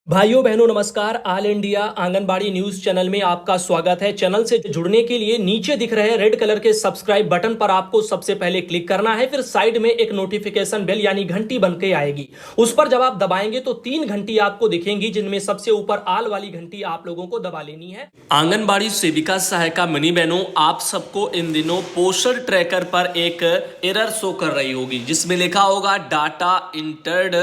भाइयों बहनों नमस्कार। All India anganwadi news channel में आपका स्वागत है। चैनल से जुड़ने के लिए नीचे दिख रहे रेड कलर के सब्सक्राइब बटन पर आपको सबसे पहले क्लिक करना है। फिर साइड में एक नोटिफिकेशन बेल यानी घंटी बन के आएगी, उस पर जब आप दबाएंगे तो 3 घंटी आपको दिखेंगी, जिनमें सबसे ऊपर आल वाली घंटी आप लोगों को दबा लेनी है। आंगनबाड़ी सेविका सहायिका मिनी बहनों, आप सबको इन दिनों पोषण ट्रैकर पर एक एरर शो कर रही होगी, जिसमें लिखा होगा data entered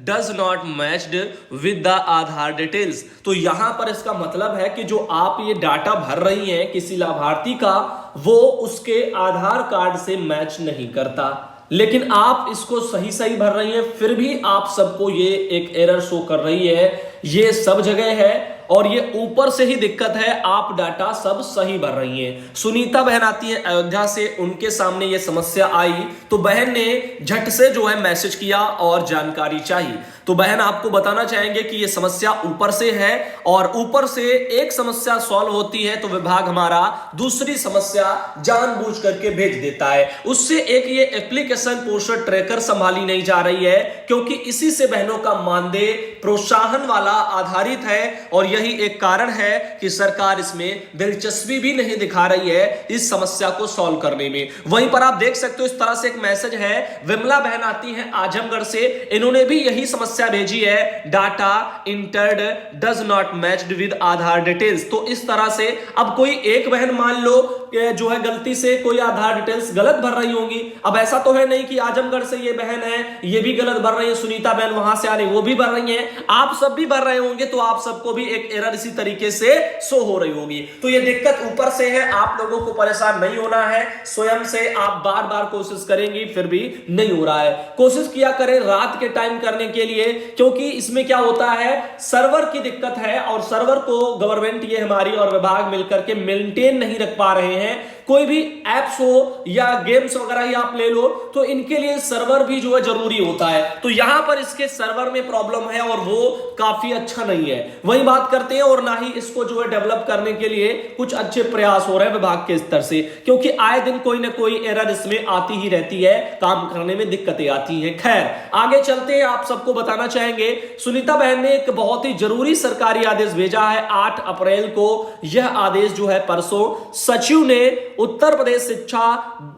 does not matched with the Aadhaar details. तो यहां पर इसका मतलब है कि जो आप ये डाटा भर रही हैं किसी लाभार्थी का, वो उसके आधार कार्ड से मैच नहीं करता, लेकिन आप इसको सही सही भर रही हैं, फिर भी आप सबको ये एक एरर शो कर रही है। ये सब जगह है और ये ऊपर से ही दिक्कत है, आप डाटा सब सही भर रही हैं। सुनीता बहन आती है अयोध्या से, उनके सामने ये समस्या आई तो बहन ने झट से जो है मैसेज किया और जानकारी चाहिए। तो बहन आपको बताना चाहेंगे कि ये समस्या ऊपर से है और ऊपर से एक समस्या सॉल्व होती है तो विभाग हमारा दूसरी समस्या जानबूझ करके भेज देता है। उससे एक ये एप्लीकेशन पोषण ट्रैकर संभाली नहीं जा रही है, क्योंकि इसी से बहनों का मानदेय प्रोत्साहन वाला आधारित है और यही एक कारण है कि सरकार इसमें दिलचस्पी भी नहीं दिखा रही है इस समस्या को सॉल्व करने में। वहीं पर आप देख सकते हो इस तरह से एक मैसेज है, विमला बहन आती है आजमगढ़ से, इन्होंने भी यही समस्या भेजी है, data entered does not matched with Aadhaar details. तो इस तरह से अब कोई एक बहन मान लो जो है गलती से कोई आधार डिटेल्स गलत भर रही होंगी। अब ऐसा तो है नहीं कि आजमगढ़ से ये बहन है ये भी गलत भर रही है, सुनीता बहन वहां से आ रही वो भी भर रही है, आप सब भी भर रहे होंगे, तो आप सबको भी एक एरर इसी तरीके से शो हो रही होगी। तो ये दिक्कत ऊपर से है, आप लोगों को परेशान नहीं होना है, स्वयं से आप बार बार कोशिश करेंगी फिर भी नहीं हो रहा है। कोशिश किया करें रात के टाइम करने के लिए, क्योंकि इसमें क्या होता है सर्वर की दिक्कत है और सर्वर को गवर्नमेंट ये हमारी और विभाग मिलकर के मेंटेन नहीं रख पा रहे हैं। कोई भी एप्स हो या गेम्स वगैरह ही आप ले लो तो इनके लिए सर्वर भी जो है जरूरी होता है। तो यहां पर इसके सर्वर में प्रॉब्लम है और वो काफी अच्छा नहीं है। वही बात करते हैं और ना ही इसको जो है डेवलप करने के लिए कुछ अच्छे प्रयास हो रहे हैं विभाग के स्तर से, क्योंकि आए दिन कोई ना कोई एरर इसमें आती ही रहती है, काम करने में दिक्कतें आती हैं। खैर आगे चलते हैं, आप सबको बताना चाहेंगे सुनीता बहन ने एक बहुत ही जरूरी सरकारी आदेश भेजा है 8 अप्रैल को। यह आदेश जो है परसों सचिव ने उत्तर प्रदेश शिक्षा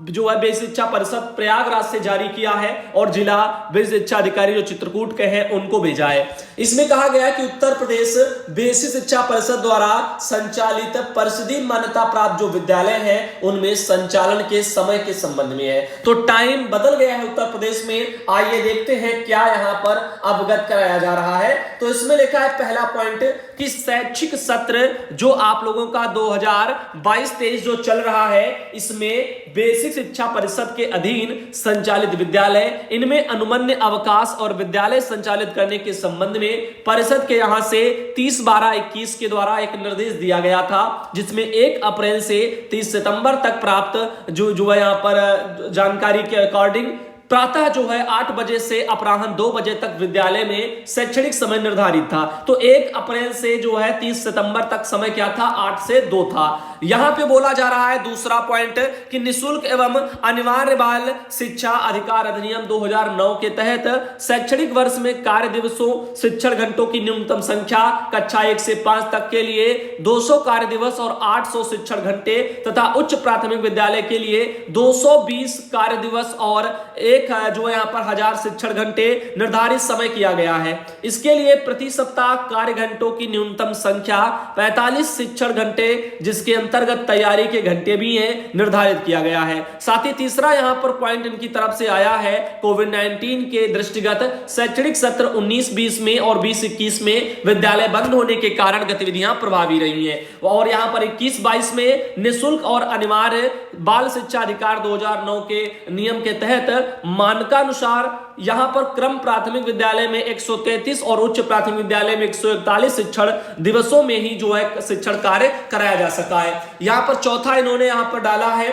जो है बेसिक शिक्षा परिषद प्रयागराज से जारी किया है और जिला बेसिक शिक्षा अधिकारी जो चित्रकूट के हैं उनको भेजा है। इसमें कहा गया है कि उत्तर प्रदेश बेसिक शिक्षा परिषद द्वारा संचालित परिषदीय मान्यता प्राप्त जो विद्यालय हैं उनमें संचालन के समय के संबंध में है। तो टाइम बदल गया है उत्तर प्रदेश में। आइए देखते हैं क्या यहां पर अवगत कराया जा रहा है। तो इसमें लिखा है पहला पॉइंट कि शैक्षिक सत्र जो आप लोगों का 2022-23 जो चल रहा है, इसमें बेसिक शिक्षा परिषद के अधीन संचालित विद्यालय, इनमें अनुमन्य अवकाश और विद्यालय संचालित करने के संबंध में परिषद के यहां से 30/12/21 के द्वारा एक निर्देश दिया गया था, जिसमें 1 अप्रैल से 30 सितंबर तक प्राप्त जो है यहां पर जानकारी के अकॉर्डिंग प्रातः जो है 8 बजे से अपराह्न 2 बजे तक विद्यालय में शैक्षणिक समय निर्धारित था। तो 1 अप्रैल से जो है 30 सितंबर तक समय क्या था, 8 से 2 था। यहां पे बोला जा रहा है दूसरा पॉइंट कि निःशुल्क एवं अनिवार्य बाल शिक्षा अधिकार अधिनियम 2009 के तहत शैक्षणिक वर्ष में कार्य दिवसों शिक्षण घंटों की न्यूनतम संख्या कक्षा 1 से 5 तक के लिए 200 कार्य दिवस और 800 शिक्षण घंटे तथा उच्च प्राथमिक विद्यालय के लिए 220 कार्य दिवस और जो यहां पर 1000 शिक्षण घंटे निर्धारित समय किया गया है। इसके लिए प्रति सप्ताह कार्य घंटों की न्यूनतम संख्या 45 शिक्षण घंटे, जिसके अंतर्गत तैयारी के घंटे भी हैं, निर्धारित किया गया है। साथ ही तीसरा यहां पर पॉइंट इनकी तरफ से आया है, कोविड-19 के दृष्टिगत शैक्षणिक सत्र 19-20 में और 20-21 में विद्यालय बंद होने के कारण गतिविधियां प्रभावी रही हैं और यहां पर 21-22 में निःशुल्क और अनिवार्य बाल शिक्षा अधिकार 2009 के नियम के तहत मानकानुसार यहां पर क्रम प्राथमिक विद्यालय में 133 और उच्च प्राथमिक विद्यालय में 141 शिक्षण दिवसों में ही जो है शिक्षण कार्य कराया जा सका है। यहां पर चौथा इन्होंने यहां पर डाला है,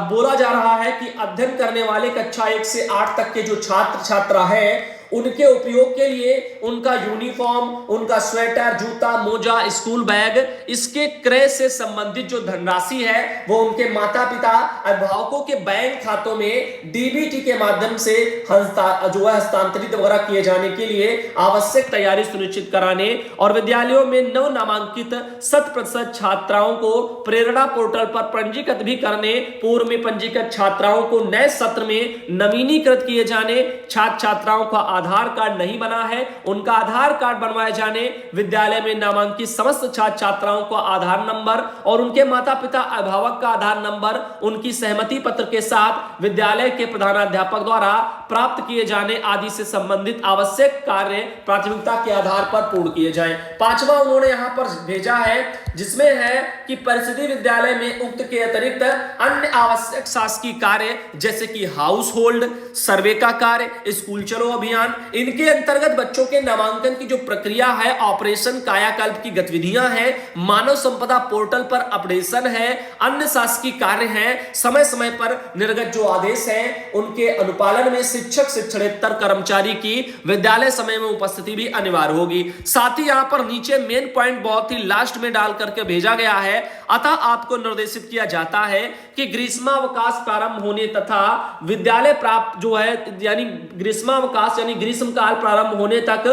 बोला जा रहा है कि अध्ययन करने वाले कक्षा 1 से 8 तक के जो छात्र छात्रा है उनके उपयोग के लिए उनका यूनिफॉर्म, उनका स्वेटर, जूता, मोजा, स्कूल बैग, इसके क्रय से संबंधित जो धनराशि है वो उनके माता पिता अभिभावकों के बैंक खातों में डीबीटी के माध्यम से जो है हस्तांतरित वगैरह किए जाने के लिए आवश्यक तैयारी सुनिश्चित कराने और विद्यालयों में नव नामांकित 100% छात्राओं को प्रेरणा पोर्टल पर पंजीकृत भी करने, पूर्व में पंजीकृत छात्राओं को नए सत्र में नवीनीकृत किए जाने, छात्र छात्राओं का आधार कार्ड नहीं बना है उनका आधार कार्ड बनवाए जाने, विद्यालय में नामांकित समस्त छात्र छात्राओं का आधार नंबर और उनके माता पिता अभिभावक का आधार नंबर उनकी सहमति पत्र के साथ विद्यालय के प्रधानाध्यापक द्वारा प्राप्त किए जाने आदि से संबंधित आवश्यक कार्य प्राथमिकता के आधार पर पूर्ण किए जाएं। पांचवा उन्होंने यहां पर भेजा है जिसमें है कि परिषदीय विद्यालय में उक्त के अतिरिक्त अन्य आवश्यक शासकीय कार्य जैसे कि हाउस होल्ड सर्वे का कार्य, स्कूल चलो अभियान, इनके अंतर्गत बच्चों के नामांकन की जो प्रक्रिया है, ऑपरेशन कायाकल्प की गतिविधियां हैं, मानव संपदा पोर्टल पर अपडेशन है, अन्य शासकीय कार्य हैं, समय समय पर निर्गत जो आदेश हैं उनके अनुपालन में शिक्षक शिक्षणेतर कर्मचारी की विद्यालय समय में उपस्थिति भी अनिवार्य होगी। साथ ही यहां पर नीचे मेन पॉइंट बहुत ही लास्ट में डाल करके भेजा गया है, अतः आपको निर्देशित किया जाता है कि ग्रीष्मावकाश प्रारंभ होने तथा विद्यालय प्राप्त जो है यानी ग्रीष्मावकाश यानी ग्रीष्मकाल प्रारंभ होने तक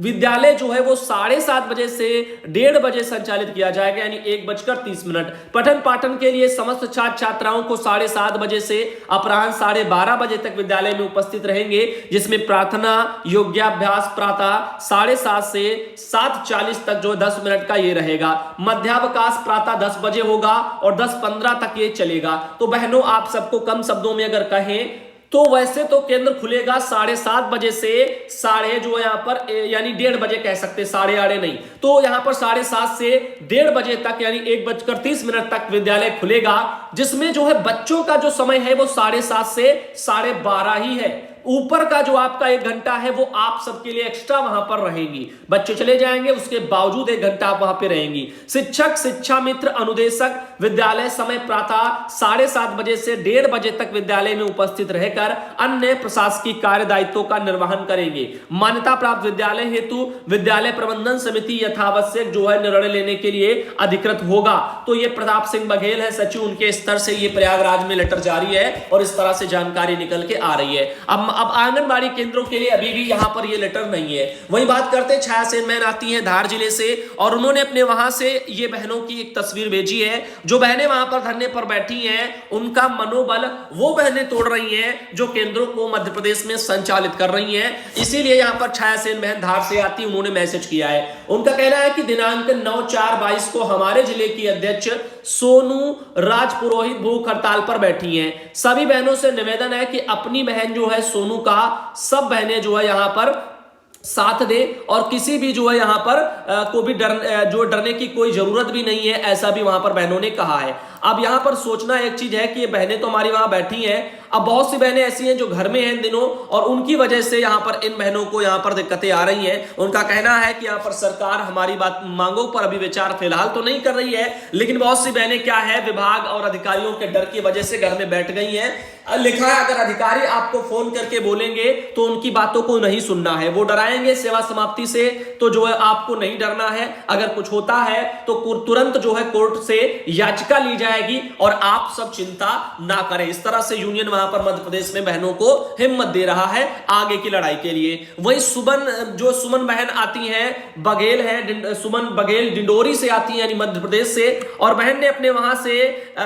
विद्यालय जो है वो 7:30 बजे से 1:30 बजे संचालित किया जाएगा, यानी 1:30 पठन पाठन के लिए समस्त छात्र छात्राओं को 7:30 बजे से अपराह्न 12:30 बजे तक विद्यालय में उपस्थित रहेंगे, जिसमें प्रार्थना योग्याभ्यास प्रातः 7:30 से 7:40 तक जो 10 मिनट का ये रहेगा। मध्यावकाश प्रातः 10 बजे होगा और 10:15 तक ये चलेगा। तो बहनों आप सबको कम शब्दों में अगर कहें तो वैसे तो केंद्र खुलेगा 7:30 बजे से साढ़े जो यहां पर यानी 1:30 बजे कह सकते, 8:30 नहीं, तो यहां पर 7:30 से 1:30 बजे तक यानी 1:30 तक विद्यालय खुलेगा, जिसमें जो है बच्चों का जो समय है वो 7:30 से 12:30 ही है। ऊपर का जो आपका 1 घंटा है वो आप सबके लिए एक्स्ट्रा वहां पर रहेंगी, बच्चे चले जाएंगे उसके बावजूद 1 घंटा आप वहां पे रहेंगी। शिक्षक शिक्षा मित्र अनुदेशक विद्यालय समय प्रातः 7:30 बजे से 1:30 बजे तक विद्यालय में उपस्थित रहकर अन्य प्रशासकीय कार्य दायित्वों का निर्वहन करेंगे। मान्यता प्राप्त विद्यालय हेतु विद्यालय प्रबंधन समिति यथावश्यक जो है निर्णय लेने के लिए अधिकृत होगा। तो ये प्रताप सिंह बघेल है सचिव, उनके स्तर से ये प्रयागराज में लेटर जारी है और इस तरह से जानकारी निकल के आ रही है। अब आंगनबाड़ी केंद्रों के लिए अभी भी यहां पर ये लेटर नहीं है। वही बात करते हैं, छाया सेन बहन आती है धार जिले से और उन्होंने अपने वहां से ये बहनों की एक तस्वीर भेजी है। जो बहनें वहां पर धरने पर बैठी हैं उनका मनोबल वो बहनें तोड़ रही हैं जो केंद्रों को मध्य प्रदेश में संचालित कर रही हैं। इसीलिए यहां पर छाया सेन बहन धार से आती, उन्होंने मैसेज किया है। उनका कहना है कि दिनांक 9/4/22 को हमारे जिले की अध्यक्ष सोनू राजपुरोहित भूख हड़ताल पर बैठी हैं। सभी बहनों से निवेदन है कि अपनी बहन जो है सोनू का सब बहनें जो है यहां पर साथ दे और किसी भी जो है यहां पर को भी डरने की कोई जरूरत भी नहीं है, ऐसा भी वहां पर बहनों ने कहा है। अब यहां पर सोचना एक चीज है कि ये बहनें तो हमारी वहां बैठी हैं, अब बहुत सी बहनें ऐसी हैं जो घर में हैं इन दिनों और उनकी वजह से यहां पर इन बहनों को यहां पर दिक्कतें आ रही हैं। उनका कहना है कि यहां पर सरकार हमारी बात मांगों पर अभी विचार फिलहाल तो नहीं कर रही है, लेकिन बहुत सी बहनें क्या है विभाग और अधिकारियों के डर की वजह से घर में बैठ गई हैं। लिखा है अगर अधिकारी आपको फोन करके बोलेंगे तो उनकी बातों को नहीं सुनना है, वो डराएंगे सेवा समाप्ति से, तो जो है आपको नहीं डरना है। अगर कुछ होता है तो तुरंत जो है कोर्ट से याचिका ली जाएगी और आप सब चिंता ना करें। इस तरह से यूनियन वहां पर मध्य प्रदेश में बहनों को हिम्मत दे रहा है आगे की लड़ाई के लिए। वही सुमन बहन आती हैं, बघेल है, सुमन बघेल डिंडोरी से आती है यानी मध्य प्रदेश से, और बहन ने अपने वहां से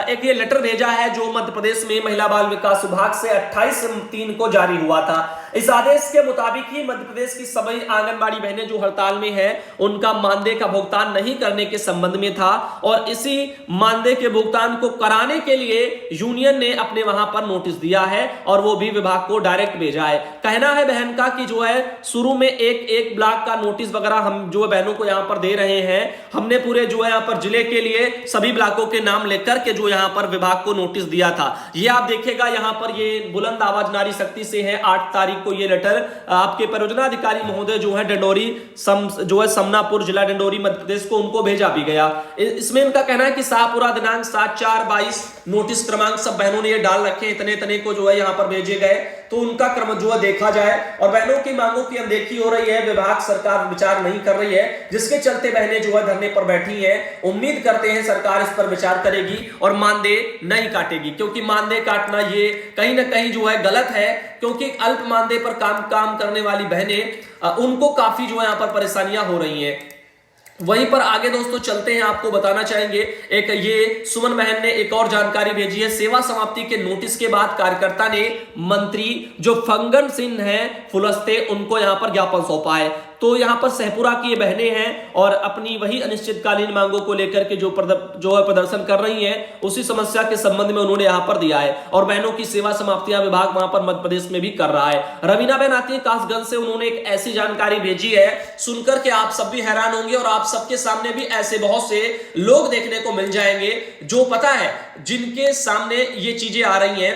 एक ये लेटर भेजा है जो मध्य प्रदेश में महिला बाल विकास विभाग से 28/3 को जारी हुआ था। इस आदेश के मुताबिक ही मध्य प्रदेश की सभी आंगनबाड़ी बहनें जो हड़ताल में हैं उनका मानदेय का भुगतान नहीं करने के संबंध में था और इसी मानदेय के भुगतान को कराने के लिए यूनियन ने अपने वहां पर नोटिस दिया है और वो भी विभाग को डायरेक्ट भेजा है। कहना है बहन का कि जो है शुरू में एक ब्लॉक का नोटिस वगैरह हम जो बहनों को यहां पर दे रहे हैं, हमने पूरे जो है यहां पर जिले के लिए सभी ब्लॉकों के नाम लेकर के जो यहां पर विभाग को नोटिस दिया था। ये आप देखेगा यहां पर ये बुलंद आवाज नारी शक्ति से है, 8 तारीख को ये लेटर आपके परियोजना अधिकारी महोदय जो है डिंडोरी जो है समनापुर जिला डिंडोरी मध्य प्रदेश को उनको भेजा भी गया। इसमें इनका कहना है कि शाहपुरा दिनांक 7/4/22 नोटिस क्रमांक सब बहनों ने ये डाल रखे, इतने को जो है यहां पर भेजे गए। तो उनका क्रम जो है देखा जाए। और बहनों की मांगों की अनदेखी हो रही है, विभाग सरकार विचार नहीं कर रही है, जिसके चलते बहनें जो है धरने पर बैठी हैं। उम्मीद करते हैं सरकार इस पर विचार करेगी और मानदेय नहीं काटेगी, क्योंकि मानदेय काटना ये कहीं ना कहीं जो है गलत है, क्योंकि अल्प मानदेय पर काम करने वाली बहनें उनको काफी जो है यहां पर परेशानियां हो रही हैं। वहीं पर आगे दोस्तों चलते हैं, आपको बताना चाहेंगे एक ये सुमन बहन ने एक और जानकारी भेजी है। सेवा समाप्ति के नोटिस के बाद कार्यकर्ता ने मंत्री जो फंगन सिंह है फुलस्ते उनको यहां पर ज्ञापन सौंपा है। तो यहां पर सहपुरा की ये बहनें हैं और अपनी वही अनिश्चितकालीन मांगों को लेकर के जो है प्रदर्शन कर रही हैं, उसी समस्या के संबंध में उन्होंने यहां पर दिया है। और बहनों की सेवा समाप्तियां विभाग वहां पर मध्य प्रदेश में भी कर रहा है। रवीना बहन आती है कासगंज से, उन्होंने एक ऐसी जानकारी भेजी है सुनकर के आप सब भी हैरान होंगे और आप सबके सामने भी ऐसे बहुत से लोग देखने को मिल जाएंगे जो पता है जिनके सामने ये चीजें आ रही हैं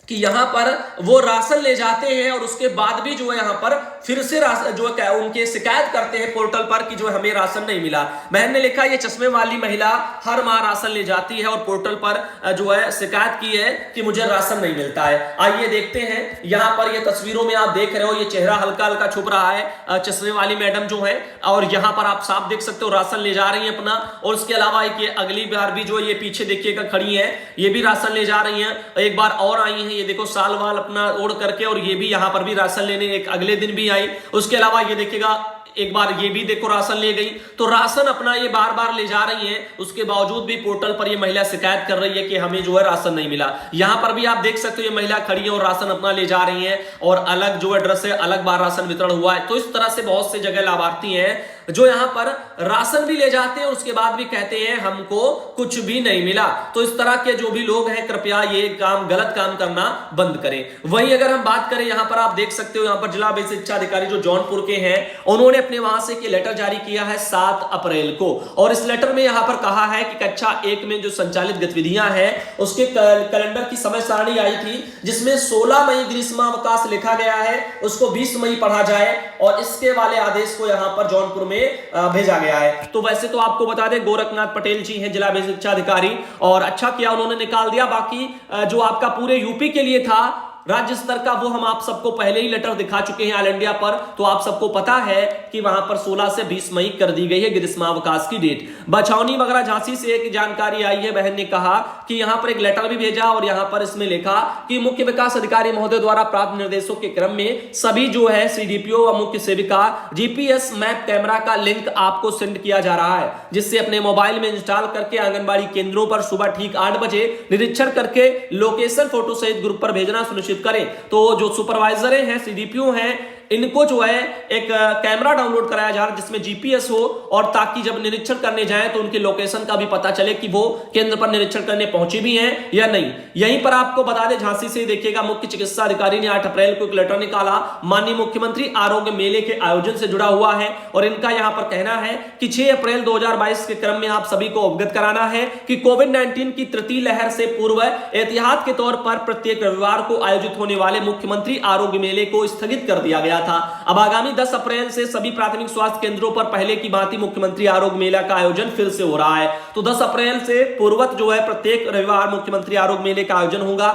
कि यहां पर वो राशन ले जाते हैं और उसके बाद भी जो है यहां पर फिर से राशन जो है उनके शिकायत करते हैं पोर्टल पर कि जो हमें राशन नहीं मिला। बहन ने लिखा ये चश्मे वाली महिला हर माह राशन ले जाती है और पोर्टल पर जो है शिकायत की है कि मुझे राशन नहीं मिलता है। आइए देखते हैं, यहां पर ये तस्वीरों में आप देख रहे हो, ये चेहरा हल्का हल्का छुप रहा है चश्मे वाली मैडम जो है, और यहां पर आप साफ देख सकते हो राशन ले जा रही है अपना। और उसके अलावा ये अगली बार भी जो ये पीछे देखिएगा खड़ी है, ये भी राशन ले जा रही है। एक बार और आई है, ये देखो साल वाल अपना ओढ़ करके, और ये भी यहां पर भी राशन लेने एक अगले दिन भी आई। उसके अलावा ये देखिएगा एक बार ये भी देखो राशन ले गई। तो राशन अपना ये बार बार ले जा रही है, उसके बावजूद भी पोर्टल पर ये महिला शिकायत कर रही है कि हमें जो है राशन नहीं मिला। यहां पर भी आप देख सकते हो ये महिला खड़ी है और राशन अपना ले जा रही है, और अलग जो एड्रेस है अलग बार राशन वितरण हुआ है। तो इस तरह से बहुत से जगह लाभार्थी हैं जो यहां पर राशन भी ले जाते हैं और उसके बाद भी कहते हैं हमको कुछ भी नहीं मिला। तो इस तरह के जो भी लोग हैं कृपया ये काम गलत काम करना बंद करें। वहीं अगर हम बात करें, यहां पर आप देख सकते हो यहां पर जिला बेसिक शिक्षा अधिकारी जो जौनपुर के हैं, उन्होंने अपने वहां से एक लेटर जारी किया है 7 अप्रैल को, और इस लेटर में यहां पर कहा है कि कक्षा 1 में जो संचालित गतिविधियां हैं उसके कैलेंडर की समय सारणी आई थी, जिसमें 16 मई ग्रीष्मावकाश लिखा गया है, उसको 20 मई पढ़ा जाए, और इसके वाले आदेश को यहां पर जौनपुर में भेजा गया है। तो वैसे तो आपको बता दें गोरखनाथ पटेल जी हैं जिला बेसिक शिक्षा अधिकारी, और अच्छा किया उन्होंने निकाल दिया। बाकी जो आपका पूरे यूपी के लिए था राज्य स्तर का, वो हम आप सबको पहले ही लेटर दिखा चुके हैं ऑल इंडिया पर, तो आप सबको पता है कि वहां पर 16 से 20 मई कर दी गई है ग्रीष्मावकाश की डेट। बछौनी वगैरह झांसी से एक जानकारी आई है, बहन ने कहा कि यहां पर एक लेटर भी भेजा और यहां पर इसमें लिखा कि मुख्य विकास अधिकारी महोदय द्वारा प्राप्त निर्देशों के क्रम में सभी जो है सीडीपीओ व मुख्य सेविका जीपीएस मैप कैमरा का लिंक आपको सेंड किया जा रहा है, जिससे अपने मोबाइल में इंस्टॉल करके आंगनबाड़ी केंद्रों पर सुबह ठीक 8 बजे निरीक्षण करके लोकेशन फोटो सहित ग्रुप पर भेजना सुनिश्चित करें। तो जो सुपरवाइजर हैं सीडीपीओ हैं, इनको जो है एक कैमरा डाउनलोड कराया जा रहा है जिसमें जीपीएस हो, और ताकि जब निरीक्षण करने जाएं तो उनके लोकेशन का भी पता चले कि वो केंद्र पर निरीक्षण करने पहुंची भी हैं या नहीं। यहीं पर आपको बता दें झांसी से देखिएगा मुख्य चिकित्सा अधिकारी ने 8 अप्रैल को एक लेटर निकाला माननीय मुख्यमंत्री आरोग्य मेले के आयोजन से जुड़ा हुआ है, और इनका यहां पर कहना है कि 6 अप्रैल 2022 के क्रम में आप सभी को अवगत कराना है कि कोविड-19 की तृतीय लहर से पूर्व एहतियात के तौर पर प्रत्येक रविवार को आयोजित होने वाले मुख्यमंत्री आरोग्य मेले को स्थगित कर दिया गया था। अब आगामी 10 अप्रैल से सभी प्राथमिक स्वास्थ्य केंद्रों पर पहले की भांति मुख्यमंत्री आरोग्य मेला का आयोजन फिर से हो रहा है। तो 10 अप्रैल से पूर्वत जो है प्रत्येक रविवार मुख्यमंत्री आरोग्य मेले का आयोजन होगा।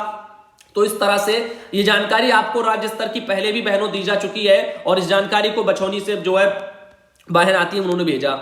तो इस तरह से ये जानकारी आपको राज्य स्तर की पहले भी बहनों दी जा चुकी है, और इस जानकारी को बछौनी से जो है बहन आती है उन्होंने भेजा।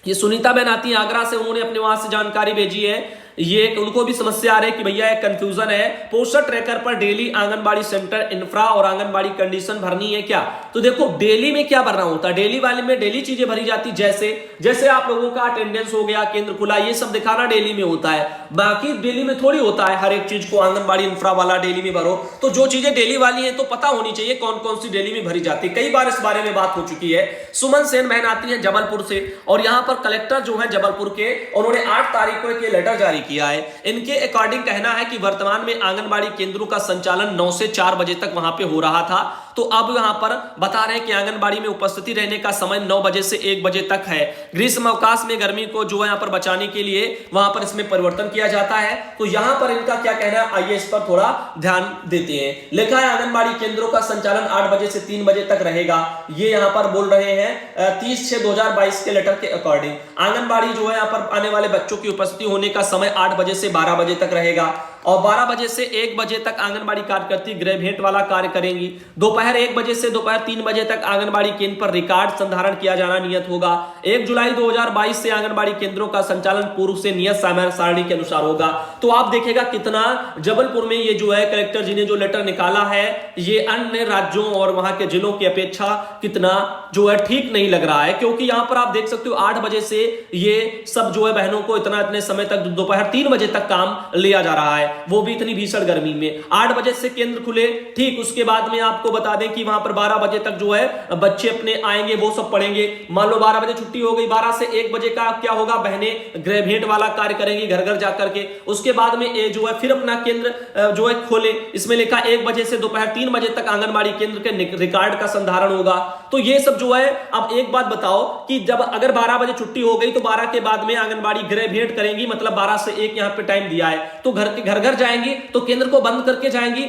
ये सुनीता बहन आती है आगरा से, उन्होंने अपने वहां से जानकारी भेजी है। ये उनको भी समस्या आ रही है कि भैया एक कंफ्यूजन है, पोस्टर ट्रैकर पर डेली आंगनबाड़ी सेंटर इंफ्रा और आंगनबाड़ी कंडीशन भरनी है क्या? तो देखो डेली में क्या भरना होता है, डेली वाले में डेली चीजें भरी जाती, जैसे आप लोगों का अटेंडेंस हो गया, केंद्र खुला, ये सब दिखाना डेली में होता है। बाकी डेली में थोड़ी होता है हर एक चीज को आंगनबाड़ी इंफ्रा वाला डेली में भरो। तो जो चीजें डेली वाली है तो पता होनी चाहिए कौन कौन सी डेली में भरी जाती है। कई बार इस बारे में बात हो चुकी है। सुमन सेन बहन आती है जबलपुर से, और यहां पर कलेक्टर जो है जबलपुर के, उन्होंने 8 तारीख को एक लेटर जारी किया है। इनके अकॉर्डिंग कहना है कि वर्तमान में आंगनबाड़ी केंद्रों का संचालन 9 से 4 बजे तक वहां पे हो रहा था, तो अब यहां पर बता रहे हैं कि आंगनबाड़ी में उपस्थिति रहने का समय 9 बजे से 1 बजे तक है। ग्रीष्म अवकाश में गर्मी को जो है यहां पर बचाने के लिए वहां पर इसमें परिवर्तन किया जाता है। तो यहां पर इनका क्या कहना है, आइए इस पर थोड़ा ध्यान देते हैं। लिखा है आंगनबाड़ी केंद्रों का संचालन 8 बजे से 3 बजे तक रहेगा। ये यहां पर बोल रहे हैं 30/6/2022 के लेटर के अकॉर्डिंग आंगनबाड़ी जो है यहां पर आने वाले बच्चों की उपस्थिति होने का समय 8 बजे से 12 बजे तक रहेगा। और 12 बजे से 1 बजे तक आंगनबाड़ी कार्यकर्ती गृह भेंट वाला कार्य करेंगी। दोपहर 1 बजे से दोपहर 3 बजे तक आंगनबाड़ी केंद्र पर रिकॉर्ड संधारण किया जाना नियत होगा। 1 जुलाई 2022 से आंगनबाड़ी केंद्रों का संचालन पूर्व से नियत समय सारणी के अनुसार होगा। तो आप देखेगा कितना जबलपुर में ये जो है कलेक्टर जी ने जो लेटर निकाला है, ये अन्य राज्यों और वहां के जिलों की अपेक्षा कितना जो है ठीक नहीं लग रहा है, क्योंकि यहां पर आप देख सकते हो 8 बजे से ये सब जो है बहनों को इतने समय तक दोपहर 3 बजे तक काम लिया जा रहा है, वो भी इतनी भीषण गर्मी में। 8 बजे से केंद्र खुले, ठीक, उसके बाद में आपको बता दें कि वहां पर 12 बजे तक जो है बच्चे अपने आएंगे, वो सब पढ़ेंगे। मान लो 12 बजे छुट्टी हो गई, 12 से 1 बजे का क्या होगा, बहनें गृह भेंट वाला कार्य करेंगी घर घर जाकर के। उसके बाद में ये जो है फिर अपना केंद्र जो है खोले, इसमें लिखा 1 बजे से दोपहर 3 बजे तक आंगनबाड़ी केंद्र के रिकॉर्ड का संधारण होगा। तो ये सब जो है, अब एक बात बताओ कि जब अगर 12 बजे छुट्टी हो गई तो 12 के बाद में आंगनबाड़ी गृह भेंट करेंगी, मतलब 12 से 1 यहां पे टाइम दिया है, तो घर घर जाएंगी तो केंद्र को बंद करके जाएंगी,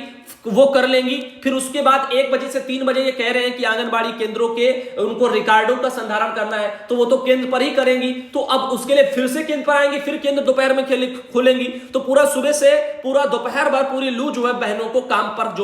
वो कर लेंगी। फिर उसके बाद 1 बजे से 3 बजे ये कह रहे हैं कि आंगनबाड़ी केंद्रों के उनको रिकॉर्डों का संधारण करना है, तो वो तो केंद्र पर ही करेंगी। तो अब उसके लिए फिर से केंद्र पर आएंगे, फिर केंद्र दोपहर में खोलेंगी। तो पूरा सुबह से पूरा दोपहर भर पूरी लू जो है बहनों को काम पर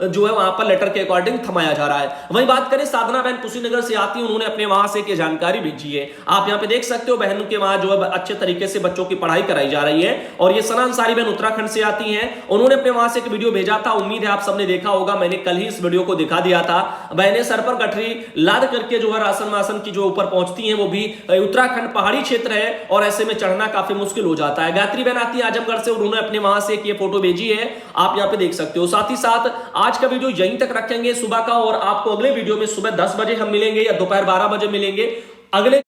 जो है वहां पर लेटर के अकॉर्डिंग थमाया जा रहा है। वहीं बात करें साधना बहन कुशीनगर से आती है, उन्होंने अपने वहां से जानकारी भेजी है। आप यहां पे देख सकते हो बहनों के वहां जो है अच्छे तरीके से बच्चों की पढ़ाई कराई जा रही है। और ये सना अंसारी बहन उत्तराखंड से आती है, उन्होंने अपने वहां से एक वीडियो भेजा था, उम्मीद है आप सबने देखा होगा, मैंने कल ही इस वीडियो को दिखा दिया था। बहनें सर पर गठरी लाद करके जो है राशन वासन की जो ऊपर पहुंचती हैं, वो भी उत्तराखंड पहाड़ी क्षेत्र है और ऐसे में चढ़ना काफी मुश्किल हो जाता है। गायत्री बहन आती है आजमगढ़ से, उन्होंने अपने वहां से एक ये फोटो भेजी है, आप यहां पे देख सकते हो। साथ ही साथ आज का वीडियो यहीं तक रखेंगे सुबह का, और आपको अगले वीडियो में सुबह 10 बजे हम मिलेंगे या दोपहर 12 बजे मिलेंगे। अगले